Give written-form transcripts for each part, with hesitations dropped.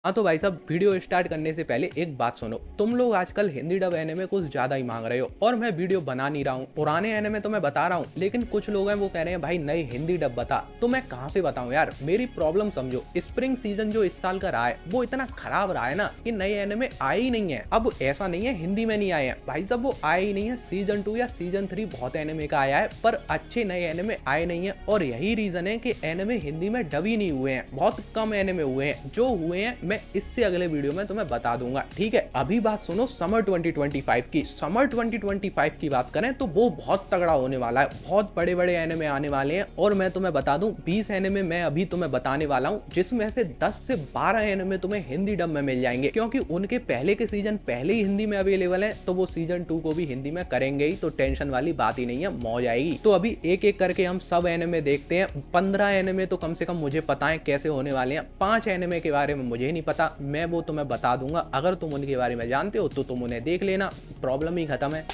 हाँ तो भाई साहब, वीडियो स्टार्ट करने से पहले एक बात सुनो। तुम लोग आजकल हिंदी डब एनिमे कुछ ज्यादा ही मांग रहे हो और मैं वीडियो बना नहीं रहा हूँ। पुराने एनिमे तो मैं बता रहा हूँ, लेकिन कुछ लोग हैं वो कह रहे हैं भाई नई हिंदी डब बता। तो मैं कहाँ से बताऊँ यार, मेरी प्रॉब्लम समझो। स्प्रिंग सीजन जो इस साल का रहा है वो इतना खराब रहा है ना कि नए एनिमे आए ही नहीं है। अब ऐसा नहीं है हिंदी में नहीं आए हैं भाई साहब, वो आए ही नहीं है। सीजन 2 या सीजन 3 बहुत एनिमे का आया है, पर अच्छे नए एनिमे आए नहीं है। और यही रीजन है कि एनिमे हिंदी में डब ही नहीं हुए हैं। बहुत कम एनिमे हुए हैं, जो हुए हैं मैं इससे अगले वीडियो में तुम्हें बता दूंगा। ठीक है, अभी बात सुनो समर 2025 की। समर 2025 की बात करें तो वो बहुत तगड़ा होने वाला है। बहुत बड़े बड़े एनिमे आने वाले हैं और मैं तुम्हें बता दूं 20 एनिमे मैं अभी तुम्हें बताने वाला हूं, जिसमें से 10 से 12 एनिमे तुम्हें हिंदी डब में मिल जाएंगे, क्योंकि उनके पहले के सीजन पहले ही हिंदी में अवेलेबल है। तो वो सीजन 2 को भी हिंदी में करेंगे ही, तो टेंशन वाली बात ही नहीं है, मौज आएगी। तो अभी एक एक करके हम सब एनिमे देखते हैं। 15 एनिमे तो कम से कम मुझे पता है कैसे होने वाले हैं। 5 एनिमे के बारे में मुझे नहीं पता, मैं वो तुम्हें बता दूंगा। अगर तुम उनके बारे में जानते हो तो तुम उन्हें देख लेना, प्रॉब्लम ही खत्म है।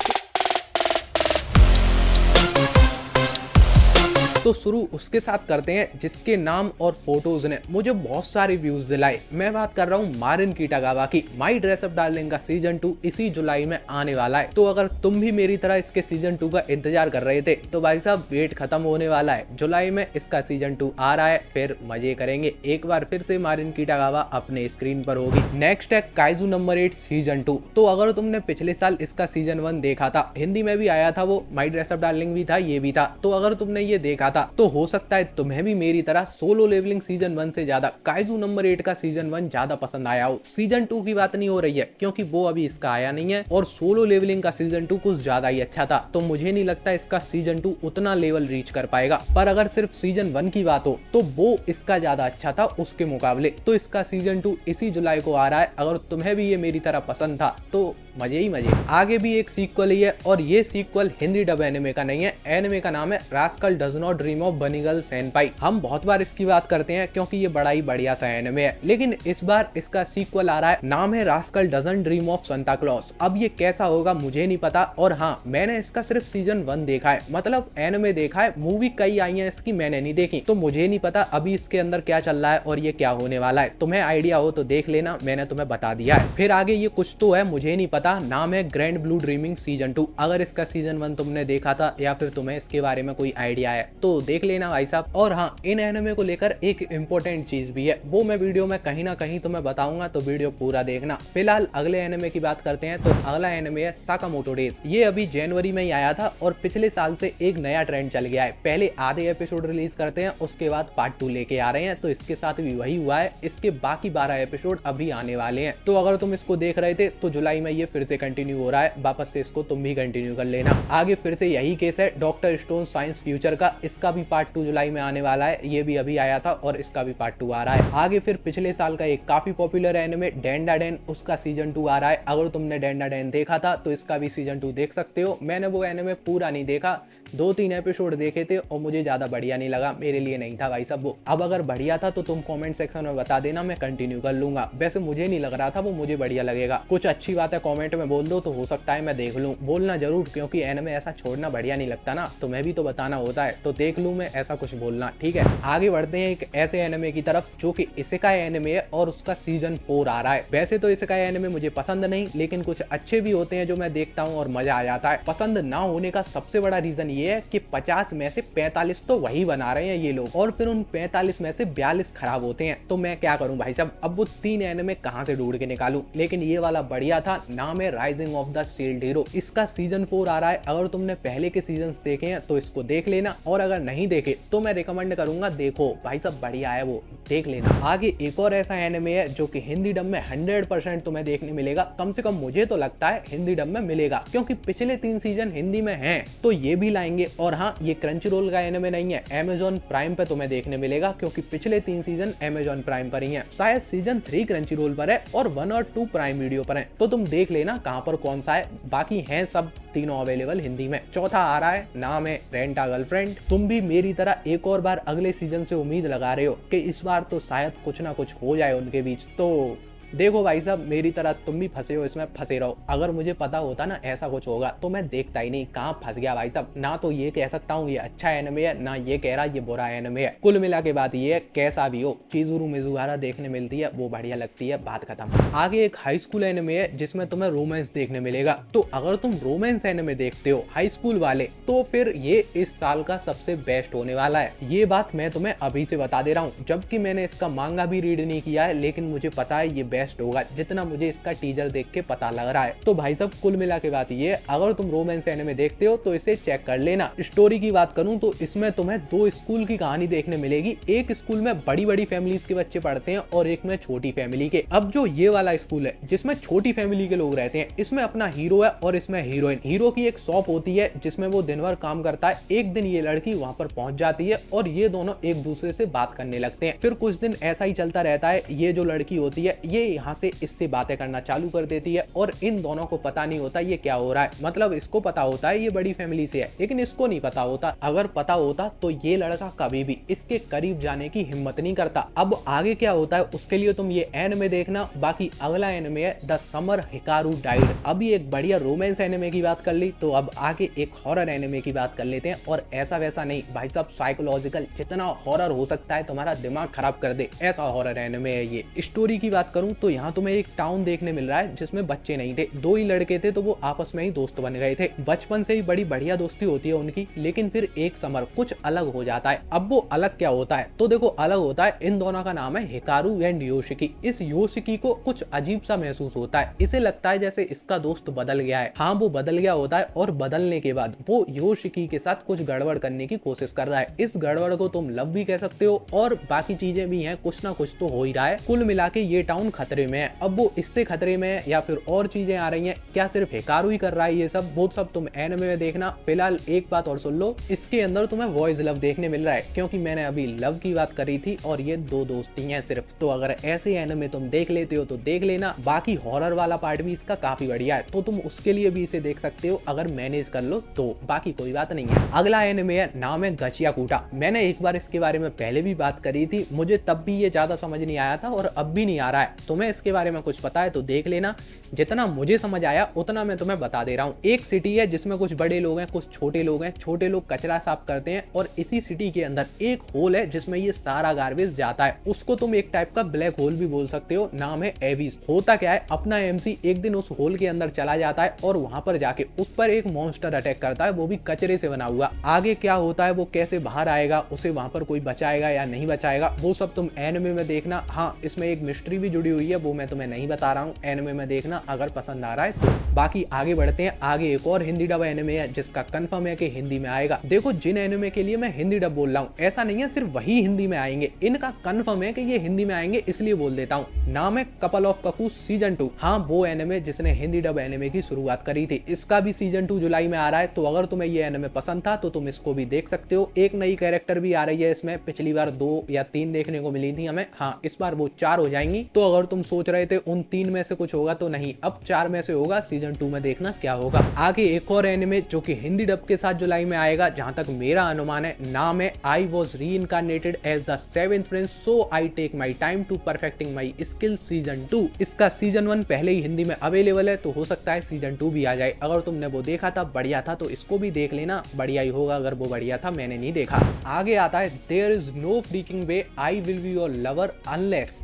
तो शुरू उसके साथ करते हैं जिसके नाम और फोटोज ने मुझे बहुत सारे व्यूज दिलाए। मैं बात कर रहा हूँ मारिन किटागावा की। माई ड्रेस अप डार्लिंग का सीजन 2 इसी जुलाई में आने वाला है। तो अगर तुम भी मेरी तरह इसके सीजन 2 का इंतजार कर रहे थे तो भाई साहब वेट खत्म होने वाला है। जुलाई में इसका सीजन 2 आ रहा है, फिर मजे करेंगे। एक बार फिर से मारिन किटागावा अपने स्क्रीन पर होगी। नेक्स्ट है काइजू नंबर 8 सीजन 2। तो अगर तुमने पिछले साल इसका सीजन 1 देखा था, हिंदी में भी आया था वो, माई ड्रेस अप डार्लिंग भी था, ये भी था। तो अगर तुमने ये देखा तो हो सकता है तुम्हें भी मेरी तरह सोलो लेवलिंग सीजन 1 से ज्यादा काइजू नंबर 8 का सीजन 1 ज्यादा पसंद आया हो। सीजन 2 की बात नहीं हो रही है, क्योंकि वो अभी इसका आया नहीं है। और सोलो लेवलिंग का सीजन 2 कुछ ज्यादा ही अच्छा था, तो मुझे नहीं लगता इसका सीजन 2 उतना लेवल रीच कर पाएगा। पर अगर सिर्फ सीजन 1 की बात हो तो वो इसका ज्यादा अच्छा था उसके मुकाबले। तो इसका सीजन 2 इसी जुलाई को आ रहा है। अगर तुम्हें भी ये मेरी तरह पसंद था तो मजे ही मजे। आगे भी एक सीक्वल ही है, और ये सीक्वल हिंदी डब एनिमे का नहीं है। एनिमे का नाम है rascal does not dream of बनी गर्ल सेनपाई। हम बहुत बार इसकी बात करते हैं क्योंकि ये बड़ा ही बढ़िया सा एनिमे है, लेकिन इस बार इसका सीक्वल आ रहा है, नाम है rascal doesn't dream of Santa Claus. अब ये कैसा होगा मुझे नहीं पता। और हाँ, मैंने इसका सिर्फ सीजन 1 देखा है, मतलब एनिमे देखा है। मूवी कई आई है इसकी, मैंने नहीं देखी, तो मुझे नहीं पता अभी इसके अंदर क्या चल रहा है और ये क्या होने वाला है। तुम्हें आइडिया हो तो देख लेना, मैंने तुम्हें बता दिया है। फिर आगे ये कुछ तो है, मुझे नहीं पता। नाम है ग्रैंड ब्लू ड्रीमिंग सीजन 2। अगर इसका सीजन 1 तुमने देखा था या फिर तुम्हें इसके बारे में कोई आइडिया है तो देख लेना भाई साहब। और हाँ, इन एनिमे को लेकर एक इंपॉर्टेंट चीज भी है, वो मैं वीडियो में कहीं ना कहीं तुम्हें बताऊंगा, तो वीडियो पूरा देखना। फिलहाल अगले एनिमे की बात करते हैं। तो अगला एनिमे है साकामोटो डेज। ये अभी जनवरी में ही आया था और पिछले साल से एक नया ट्रेंड चल गया है। पहले आधे एपिसोड रिलीज करते हैं, उसके बाद पार्ट 2 लेके आ रहे हैं। तो इसके साथ भी वही हुआ है। इसके बाकी 12 एपिसोड अभी आने वाले हैं। तो अगर तुम इसको देख रहे थे तो जुलाई में ये फिर से कंटिन्यू हो रहा है, वापस से इसको तुम भी कंटिन्यू कर लेना। आगे फिर से यही केस है डॉक्टर स्टोन साइंस फ्यूचर का। इसका भी पार्ट 2 जुलाई में आने वाला है। ये भी अभी आया था और इसका भी पार्ट 2 आ रहा है। आगे फिर पिछले साल का एक काफी पॉपुलर एनिमे डेंडाडेन, उसका सीजन 2 आ रहा है। अगर तुमने डेंडाडेन देखा था तो इसका भी सीजन 2 देख सकते हो। मैंने वो एनिमे पूरा नहीं देखा, 2-3 एपिसोड देखे थे और मुझे ज्यादा बढ़िया नहीं लगा, मेरे लिए नहीं था भाई साहब वो। अब अगर बढ़िया था तो तुम कमेंट सेक्शन में बता देना, मैं कंटिन्यू कर लूंगा। वैसे मुझे नहीं लग रहा था वो मुझे बढ़िया लगेगा। कुछ अच्छी बात है कमेंट में बोल दो तो हो सकता है मैं देख लूं। बोलना जरूर, क्योंकि एनिमे ऐसा छोड़ना बढ़िया नहीं लगता ना, तुम्हें भी तो बताना होता है। तो देख लूं मैं, ऐसा कुछ बोलना, ठीक है। आगे बढ़ते हैं एक ऐसे एनिमे की तरफ जो कि इसेकाई एनिमे है और उसका सीजन 4 आ रहा है। वैसे तो इसेकाई एनिमे मुझे पसंद नहीं, लेकिन कुछ अच्छे भी होते हैं जो मैं देखता हूँ और मजा आ जाता है। पसंद ना होने का सबसे बड़ा रीजन ये है कि 50 में से 45 तो वही बना रहे हैं ये लोग, और फिर उन 45 में से 42 खराब होते हैं। तो मैं क्या करूं भाई साहब, अब वो 3 एनिमे कहां से ढूंढ के निकालूं। लेकिन ये वाला बढ़िया था, नाम है rising of the shield hero. इसका सीजन 4 आ रहा है। अगर तुमने पहले के सीजन्स देखे हैं तो इसको देख लेना, और अगर नहीं देखे तो मैं रिकमेंड करूंगा देखो भाई साहब, बढ़िया है वो, देख लेना। आगे एक और ऐसा एनिमे है जो कि हिंदी डब में 100% तुम्हें देखने मिलेगा। कम से कम मुझे तो लगता है हिंदी डब में मिलेगा, क्योंकि पिछले 3 सीजन हिंदी में हैं, तो ये भी लाएंगे। और हाँ, ये क्रंची रोल का एनिमे नहीं है, अमेज़न प्राइम पे तुम्हें देखने मिलेगा, क्योंकि पिछले 3 सीजन अमेज़न प्राइम पर ही हैं। शायद सीजन 3 क्रंची रोल पर है और 1 और 2 प्राइम वीडियो पर है। तो तुम देख लेना कहां पर कौन सा है। बाकी हैं सब तीनों अवेलेबल हिंदी में। चौथा आ रहा है, नाम है रेंट आ गर्लफ्रेंड। तुम भी मेरी तरह एक और बार अगले सीजन से उम्मीद लगा रहे हो कि इस बार तो शायद कुछ ना कुछ हो जाए उनके बीच, तो देखो भाई साहब, मेरी तरह तुम भी फंसे हो इसमें, फंसे रहो। अगर मुझे पता होता ना ऐसा कुछ होगा तो मैं देखता ही नहीं। कहाँ फंस गया भाई साहब। ना तो ये कह सकता हूँ ये अच्छा एनिमे है, ना ये कह रहा ये बुरा एनिमे है। कुल मिला के बात ये है, कैसा भी हो चीजुरू मिजुहारा देखने मिलती है वो बढ़िया लगती है, बात खत्म। आगे एक हाई स्कूल एनिमे है जिसमें तुम्हें रोमांस देखने मिलेगा। तो अगर तुम रोमांस एनिमे देखते हो हाई स्कूल वाले, तो फिर ये इस साल का सबसे बेस्ट होने वाला है। ये बात मैं तुम्हें अभी से बता दे रहा हूँ, जबकि मैंने इसका मांगा भी रीड नहीं किया है, लेकिन मुझे पता है ये बेस्ट होगा, जितना मुझे इसका टीजर देख के पता लग रहा है। तो भाई साहब कुल मिला के बात ये, अगर तुम रोमांस एनिमे देखते हो तो इसे चेक कर लेना। स्टोरी की बात करूं तो इसमें तुम्हें दो स्कूल की कहानी देखने मिलेगी। एक स्कूल में बड़ी बड़ी फैमिलीज के बच्चे पढ़ते हैं और एक में छोटी फैमिली के। अब जो ये वाला स्कूल है जिसमें छोटी फैमिली के लोग रहते हैं, इसमें अपना हीरो है और इसमें हीरोइन। हीरो की एक शॉप होती है जिसमें वो दिन भर काम करता है। एक दिन ये लड़की वहां पर पहुंच जाती है और ये दोनों एक दूसरे से बात करने लगते हैं। फिर कुछ दिन ऐसा ही चलता रहता है। ये जो लड़की होती है ये यहाँ से इससे बातें करना चालू कर देती है और इन दोनों को पता नहीं होता ये क्या हो रहा है। मतलब इसको पता होता है ये बड़ी फैमिली से है, लेकिन इसको नहीं पता होता। अगर पता होता तो ये लड़का कभी भी इसके करीब जाने की हिम्मत नहीं करता। अब आगे क्या होता है उसके लिए तुम ये एनिमे देखना। बाकी अगला एनिमे है द समर हिकारू डाइड। अभी एक बढ़िया रोमांस एनिमे की बात कर ली, तो अब आगे एक हॉरर एनिमे की बात कर लेते हैं। और ऐसा वैसा नहीं भाई साहब, साइकोलॉजिकल, जितना हॉरर हो सकता है तुम्हारा दिमाग खराब कर दे, ऐसा हॉरर एनिमे है ये। स्टोरी की बात करूं तो यहाँ तुम्हें एक टाउन देखने मिल रहा है जिसमें बच्चे नहीं थे, दो ही लड़के थे, तो वो आपस में ही दोस्त बन गए थे। बचपन से ही बड़ी बढ़िया दोस्ती होती है उनकी, लेकिन फिर एक समर कुछ अलग हो जाता है। अब वो अलग क्या होता है, तो देखो अलग होता है, इन दोनों का नाम है हिकारू एंड योशिकी। इस योशिकी को कुछ अजीब सा महसूस होता है। इसे लगता है जैसे इसका दोस्त बदल गया है। हाँ, वो बदल गया होता है और बदलने के बाद वो योशिकी के साथ कुछ गड़बड़ करने की कोशिश कर रहा है। इस गड़बड़ को तुम लव भी कह सकते हो और बाकी चीजें भी हैं, कुछ ना कुछ तो हो ही रहा है। कुल मिला के ये टाउन खतरे में है। अब वो इससे खतरे में है या फिर और चीजें आ रही हैं, क्या सिर्फ हिकारू ही कर रहा है ये सब, वो सब तुम एनिमे में देखना। फिलहाल एक बात और सुन लो, इसके अंदर तुम्हें बॉयज लव देखने मिल रहा है, क्योंकि मैंने अभी लव की बात करी थी और ये दो दोस्ती हैं सिर्फ। तो अगर ऐसे एनिमे तुम देख लेते हो तो देख लेना। बाकी हॉरर वाला पार्ट भी इसका काफी बढ़िया है, तो तुम उसके लिए भी इसे देख सकते हो अगर मैनेज कर लो तो। बाकी कोई बात नहीं है। अगला एनिमे है, नाम है गचियाकुटा। मैंने एक बार इसके बारे में पहले भी बात करी थी, मुझे तब भी ये ज्यादा समझ नहीं आया था और अब भी नहीं आ रहा है। तुम्हें इसके बारे में कुछ पता है तो देख लेना। जितना मुझे समझ आया उतना मैं तुम्हें बता दे रहा हूँ। एक सिटी है जिसमें कुछ बड़े लोग हैं, कुछ छोटे लोग हैं। छोटे लोग कचरा साफ करते हैं और इसी सिटी के अंदर एक होल है जिसमें ये सारा गार्बेज जाता है। उसको तुम एक टाइप का ब्लैक होल भी बोल सकते हो, नाम है एविस। होता क्या है, अपना एमसी एक दिन उस होल के अंदर चला जाता है और वहां पर जाके उस पर एक मॉन्स्टर अटैक करता है, वो भी कचरे से बना हुआ। आगे क्या होता है, वो कैसे बाहर आएगा, उसे वहां पर कोई बचाएगा या नहीं बचाएगा, वो सब तुम एनिमे में देखना। हाँ, इसमें एक मिस्ट्री भी जुड़ी हुई है, वो मैं तुम्हें नहीं बता रहा हूँ, एनिमे में देखना अगर पसंद आ रहा है तो। बाकी आगे बढ़ते हैं। आगे एक और हिंदी डब एनिमे है जिसका कंफर्म है कि हिंदी में आएगा। देखो, जिन एनिमे के लिए मैं हिंदी डब बोल रहा हूँ, ऐसा नहीं है सिर्फ वही हिंदी में आएंगे, इनका कंफर्म है कि ये हिंदी में आएंगे, इसलिए बोल देता हूँ। नाम है कपल ऑफ ककूस सीजन 2। हाँ, वो एनिमे जिसने हिंदी डब एनिमे की शुरुआत करी थी। इसका भी सीजन 2 जुलाई में आ रहा है, तो अगर तुम्हें ये एनिमे पसंद था तो तुम इसको भी देख सकते हो। एक नई कैरेक्टर भी आ रही है इसमें, पिछली बार 2 या 3 देखने को मिली थी हमें। हाँ, इस बार वो 4 हो जाएंगी। तो अगर तुम सोच रहे थे उन 3 में से कुछ होगा, तो नहीं, अब 4 में से होगा। सीजन 2 में देखना क्या होगा। आगे एक और एनिमे जो कि हिंदी डब के साथ जुलाई में आएगा, जहां तक मेरा अनुमान है। नाम है I was reincarnated as the seventh prince, so I take my time to perfecting my skill season 2। इसका सीजन 1 पहले ही हिंदी में अवेलेबल है, तो हो सकता है सीजन 2 भी आ जाए। अगर तुमने वो देखा था, बढ़िया था, तो इसको भी देख लेना, बढ़िया ही होगा अगर वो बढ़िया था, मैंने नहीं देखा। आगे आता है there is no freaking way I will be your lover unless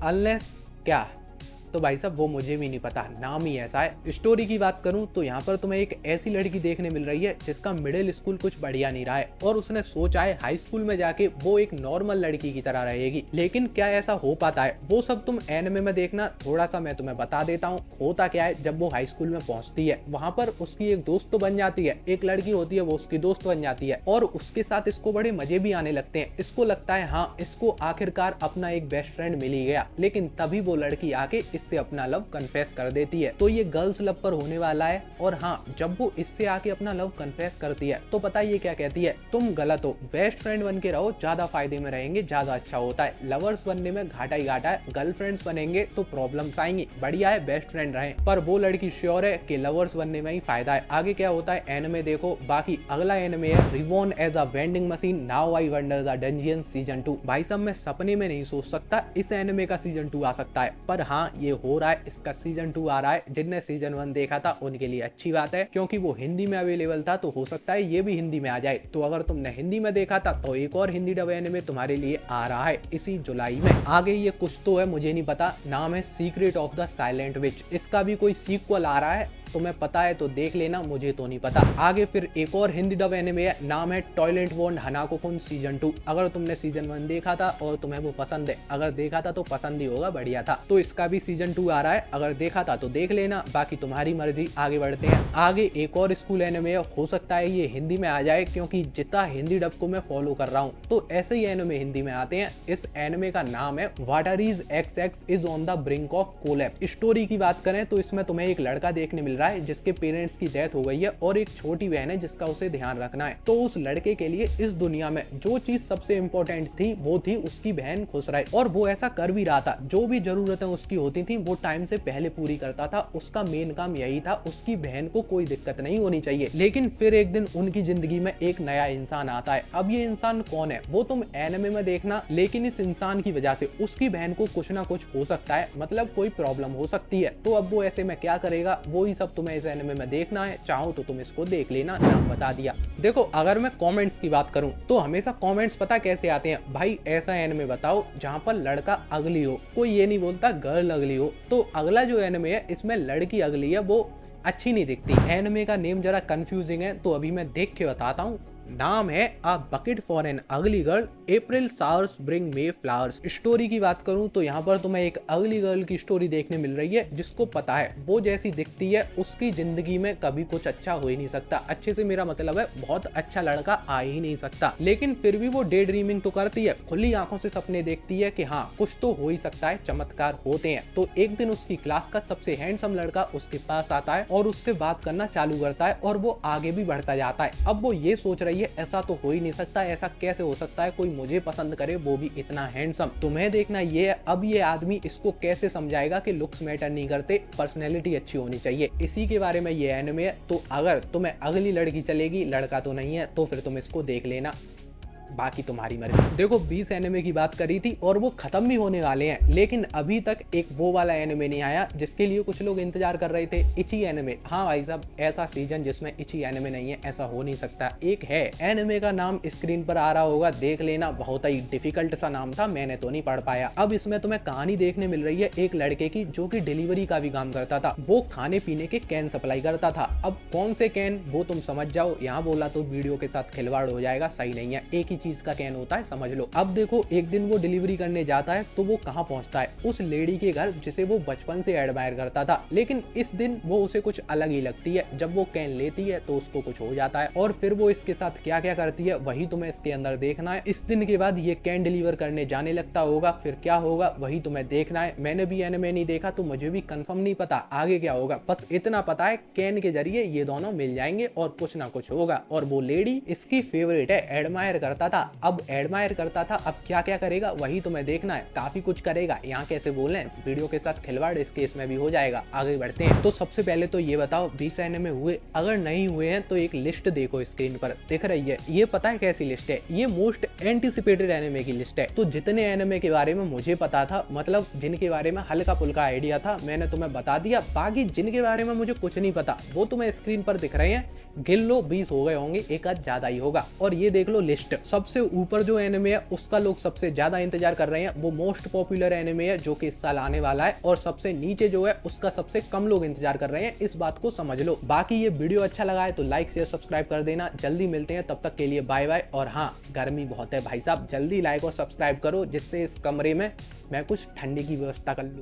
क्या, तो भाई साहब वो मुझे भी नहीं पता, नाम ही ऐसा है। स्टोरी की बात करूं तो यहाँ पर तुम्हें एक ऐसी लड़की देखने मिल रही है जिसका मिडिल स्कूल कुछ बढ़िया नहीं रहा है और उसने सोचा है हाई स्कूल में जाके वो एक नॉर्मल लड़की की तरह रहेगी। लेकिन क्या ऐसा हो पाता है, वो सब तुम एनिमे में देखना। थोड़ा सा मैं तुम्हें बता देता हूँ। होता क्या है, जब वो हाई स्कूल में पहुंचती है, वहां पर उसकी एक दोस्त तो बन जाती है, एक लड़की होती है वो उसकी दोस्त बन जाती है और उसके साथ इसको बड़े मजे भी आने लगते हैं। इसको लगता है हाँ, इसको आखिरकार अपना एक बेस्ट फ्रेंड मिल ही गया। लेकिन तभी वो लड़की आके से अपना लव कन्फेस कर देती है। तो ये गर्ल्स लव पर होने वाला है। और हाँ, जब वो इससे आके अपना लव कन्फेस करती है तो पता ये क्या कहती है, तुम गलत हो, बेस्ट फ्रेंड बन के रहो, ज्यादा फायदे में रहेंगे, ज्यादा अच्छा होता है। लवर्स बनने में घाटा ही घाटा है, गर्लफ्रेंड्स बनेंगे तो प्रॉब्लम्स आएंगी, बढ़िया है बेस्ट फ्रेंड रहे। पर वो लड़की श्योर है कि लवर्स बनने में ही फायदा है। आगे क्या होता है एनिमे देखो। बाकी अगला एनिमे है reborn as a vending machine, now I wonder the dungeon season 2। भाई साहब मैं सपने में नहीं सोच सकता इस एनिमे का सीजन 2 आ सकता है, पर हाँ ये हो रहा है, इसका सीजन 2 आ रहा है। जिनने सीजन 1 देखा था उनके लिए अच्छी बात है, क्योंकि वो हिंदी में अवेलेबल था, तो हो सकता है ये भी हिंदी में आ जाए। तो अगर तुमने हिंदी में देखा था तो एक और हिंदी डब एनिमे तुम्हारे लिए आ रहा है इसी जुलाई में। आगे ये कुछ तो है, मुझे नहीं पता, नाम है सीक्रेट ऑफ द साइलेंट विच। इसका भी कोई सीक्वल आ रहा है, तुम्हें पता है तो देख लेना, मुझे तो नहीं पता। आगे फिर एक और हिंदी डब एनिमे है, नाम है टॉयलेट बॉन्ड हनाको-कुन सीजन 2। अगर तुमने सीजन 1 देखा था और तुम्हें वो पसंद है, अगर देखा था तो पसंद ही होगा, बढ़िया था, तो इसका भी सीजन 2 आ रहा है। अगर देखा था तो देख लेना, बाकी तुम्हारी मर्जी। आगे बढ़ते हैं। आगे एक और स्कूल एनिमे हो सकता है ये हिंदी में आ जाए, क्योंकि जितना हिंदी डब को मैं फॉलो कर रहा हूँ तो ऐसे ही एनिमे हिंदी में आते हैं। इस एनिमे का नाम है water is XX is on the brink of collapse. Story की बात करें तो इसमें तुम्हें एक लड़का देखने मिल रहा है जिसके पेरेंट्स की डेथ हो गई है और एक छोटी बहन है जिसका उसे ध्यान रखना है। तो उस लड़के के लिए इस दुनिया में जो चीज सबसे इंपॉर्टेंट थी वो थी उसकी बहन खुश रहे, और वो ऐसा कर भी रहा था। जो भी जरूरतें उसकी होती थी वो टाइम से पहले पूरी करता था। उसका मेन काम यही था, उसकी बहन को कोई दिक्कत नहीं होनी चाहिए। लेकिन फिर एक दिन उनकी जिंदगी में एक नया इंसान आता है। अब ये इंसान कौन है वो तुम एनिमे में देखना, लेकिन इस इंसान की वजह से उसकी बहन को कुछ ना कुछ हो सकता है, मतलब कोई प्रॉब्लम हो सकती है। तो अब वो ऐसे में क्या करेगा, वो ही सब तुम्हें इस एनिमे में देखना है। चाहो तो तुम इसको देख लेना, नाम बता दिया। देखो, अगर मैं कमेंट्स की बात करूं तो हमेशा कमेंट्स पता कैसे आते हैं, भाई ऐसा एनिमे बताओ जहां पर लड़का अगली हो। कोई ये नहीं बोलता गर्ल अगली हो। तो अगला जो एनिमे है इसमें लड़की अगली है, वो अच्छी नहीं दिखती। एनिमे का नेम जरा कंफ्यूजिंग है, तो अभी मैं देख के बताता हूँ। नाम है अ बकेट फॉर एन अगली गर्ल, अप्रैल शावर्स ब्रिंग मे फ्लावर्स। स्टोरी की बात करूं तो यहाँ पर तुम्हें एक अगली गर्ल की स्टोरी देखने मिल रही है, जिसको पता है वो जैसी दिखती है उसकी जिंदगी में कभी कुछ अच्छा हो ही नहीं सकता। अच्छे से मेरा मतलब है बहुत अच्छा लड़का आ ही नहीं सकता। लेकिन फिर भी वो डे ड्रीमिंग तो करती है, खुली आंखों से सपने देखती है कि हाँ कुछ तो हो ही सकता है, चमत्कार होते हैं। तो एक दिन उसकी क्लास का सबसे हैंडसम लड़का उसके पास आता है और उससे बात करना चालू करता है, और वो आगे भी बढ़ता जाता है। अब वो ये सोच रही है ऐसा तो हो ही नहीं सकता, ऐसा कैसे हो सकता है कोई मुझे पसंद करे, वो भी इतना हैंडसम। तुम्हें देखना ये है अब ये आदमी इसको कैसे समझाएगा कि लुक्स मैटर नहीं करते, पर्सनैलिटी अच्छी होनी चाहिए। इसी के बारे में ये एनिमे है। तो अगर तुम्हें अगली लड़की चलेगी, लड़का तो नहीं है, तो फिर तुम इसको देख लेना, बाकी तुम्हारी मर्जी। देखो 20 एनिमे की बात करी थी और वो खत्म भी होने वाले हैं, लेकिन अभी तक एक वो वाला एनिमे नहीं आया जिसके लिए कुछ लोग इंतजार कर रहे थे, इची एनिमे। हाँ भाई साहब, ऐसा सीजन जिसमें इची एनिमे नहीं है ऐसा हो नहीं सकता। एक है, एनिमे का नाम स्क्रीन पर आ रहा होगा, देख लेना, बहुत ही डिफिकल्ट सा नाम था, मैंने तो नहीं पढ़ पाया। अब इसमें तुम्हें कहानी देखने मिल रही है एक लड़के की जो कि डिलीवरी का भी काम करता था। वो खाने पीने के कैन सप्लाई करता था। अब कौन से कैन वो तुम समझ जाओ, यहाँ बोला तो वीडियो के साथ खिलवाड़ हो जाएगा, सही नहीं है। एक ही चीज का कैन होता है, समझ लो। अब देखो एक दिन वो डिलीवरी करने जाता है तो वो कहाँ पहुंचता है, उस लेडी के घर जिसे वो बचपन से एडमायर करता था। लेकिन इस दिन वो उसे कुछ अलग ही लगती है। जब वो कैन लेती है तो उसको कुछ हो जाता है, और फिर वो इसके साथ क्या क्या करती है वही तुम्हें इसके अंदर देखना है। इस दिन के बाद ये कैन डिलीवर करने जाने लगता होगा, फिर क्या होगा वही तुम्हें देखना है। मैंने भी एनिमे नहीं देखा तो मुझे भी कंफर्म नहीं पता आगे क्या होगा, बस इतना पता है कैन के जरिए ये दोनों मिल जाएंगे और कुछ ना कुछ होगा। और वो लेडी इसकी फेवरेट है, एडमायर करता था, अब एडमायर करता था, अब क्या क्या करेगा वही तुम्हें देखना है। काफी कुछ करेगा, यहाँ कैसे बोले, वीडियो के साथ खिलवाड़ इस केस में भी हो जाएगा। आगे बढ़ते हैं। तो सबसे पहले तो ये बताओ 20 एनिमे हुए, अगर नहीं हुए हैं तो एक लिस्ट देखो स्क्रीन पर दिख रही है। ये पता है कैसी लिस्ट है, ये मोस्ट एंटिसिपेटेड एनिमे की लिस्ट है। तो जितने एनिमे के बारे में मुझे पता था, मतलब जिनके बारे में हल्का फुल्का आइडिया था, मैंने तुम्हें बता दिया। बाकी जिनके बारे में मुझे कुछ नहीं पता वो तुम्हें स्क्रीन पर दिख रहे हैं, गिन लो 20 हो गए होंगे, एक आध ज्यादा ही होगा। और ये देख लो लिस्ट, सबसे ऊपर जो एनिमे है उसका लोग सबसे ज्यादा इंतजार कर रहे हैं, वो मोस्ट पॉपुलर एनिमे है जो कि इस साल आने वाला है। और सबसे नीचे जो है उसका सबसे कम लोग इंतजार कर रहे हैं, इस बात को समझ लो। बाकी ये वीडियो अच्छा लगा है तो लाइक शेयर सब्सक्राइब कर देना। जल्दी मिलते हैं, तब तक के लिए बाय बाय। और हाँ, गर्मी बहुत है भाई साहब, जल्दी लाइक और सब्सक्राइब करो जिससे इस कमरे में मैं कुछ ठंडे की व्यवस्था कर लूँ।